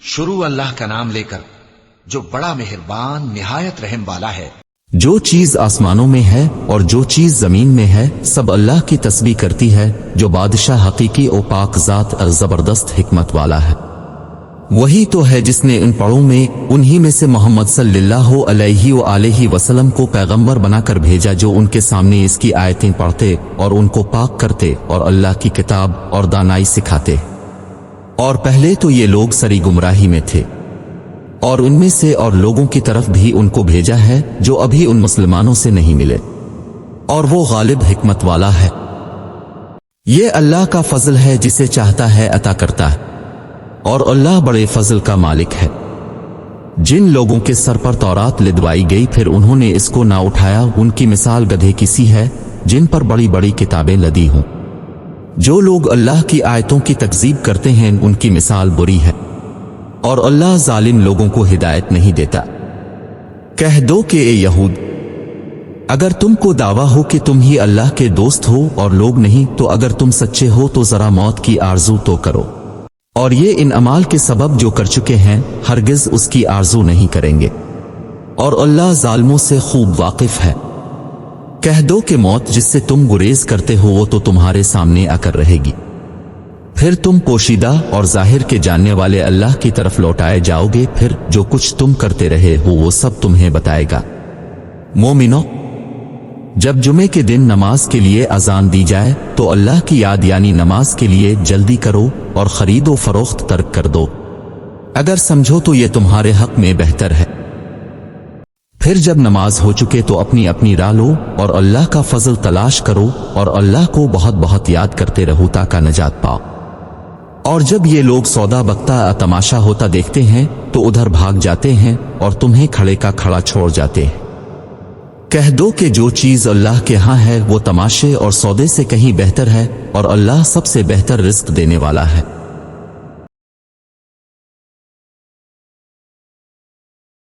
شروع اللہ کا نام لے کر جو بڑا مہربان نہایت رحم والا ہے۔ جو چیز آسمانوں میں ہے اور جو چیز زمین میں ہے سب اللہ کی تسبیح کرتی ہے، جو بادشاہ حقیقی و پاک ذات اور زبردست حکمت والا ہے۔ وہی تو ہے جس نے ان پڑوں میں انہی میں سے محمد صلی اللہ علیہ وآلہ وسلم کو پیغمبر بنا کر بھیجا، جو ان کے سامنے اس کی آیتیں پڑھتے اور ان کو پاک کرتے اور اللہ کی کتاب اور دانائی سکھاتے۔ اور پہلے تو یہ لوگ سری گمراہی میں تھے، اور ان میں سے اور لوگوں کی طرف بھی ان کو بھیجا ہے جو ابھی ان مسلمانوں سے نہیں ملے، اور وہ غالب حکمت والا ہے۔ یہ اللہ کا فضل ہے، جسے چاہتا ہے عطا کرتا ہے، اور اللہ بڑے فضل کا مالک ہے۔ جن لوگوں کے سر پر تورات لدوائی گئی پھر انہوں نے اس کو نہ اٹھایا، ان کی مثال گدھے کی سی ہے جن پر بڑی بڑی کتابیں لدی ہوں۔ جو لوگ اللہ کی آیتوں کی تکذیب کرتے ہیں ان کی مثال بری ہے، اور اللہ ظالم لوگوں کو ہدایت نہیں دیتا۔ کہہ دو کہ اے یہود، اگر تم کو دعویٰ ہو کہ تم ہی اللہ کے دوست ہو اور لوگ نہیں، تو اگر تم سچے ہو تو ذرا موت کی آرزو تو کرو، اور یہ ان اعمال کے سبب جو کر چکے ہیں ہرگز اس کی آرزو نہیں کریں گے، اور اللہ ظالموں سے خوب واقف ہے۔ کہہ دو کہ موت جس سے تم گریز کرتے ہو وہ تو تمہارے سامنے آ کر رہے گی، پھر تم پوشیدہ اور ظاہر کے جاننے والے اللہ کی طرف لوٹائے جاؤ گے، پھر جو کچھ تم کرتے رہے ہو وہ سب تمہیں بتائے گا۔ مومنو، جب جمعے کے دن نماز کے لیے اذان دی جائے تو اللہ کی یاد یعنی نماز کے لیے جلدی کرو اور خرید و فروخت ترک کر دو، اگر سمجھو تو یہ تمہارے حق میں بہتر ہے۔ پھر جب نماز ہو چکے تو اپنی اپنی راہ لو اور اللہ کا فضل تلاش کرو، اور اللہ کو بہت بہت یاد کرتے رہو تاکہ نجات پاؤ۔ اور جب یہ لوگ سودا بکتا تماشا ہوتا دیکھتے ہیں تو ادھر بھاگ جاتے ہیں اور تمہیں کھڑے کا کھڑا چھوڑ جاتے ہیں۔ کہہ دو کہ جو چیز اللہ کے ہاں ہے وہ تماشے اور سودے سے کہیں بہتر ہے، اور اللہ سب سے بہتر رزق دینے والا ہے۔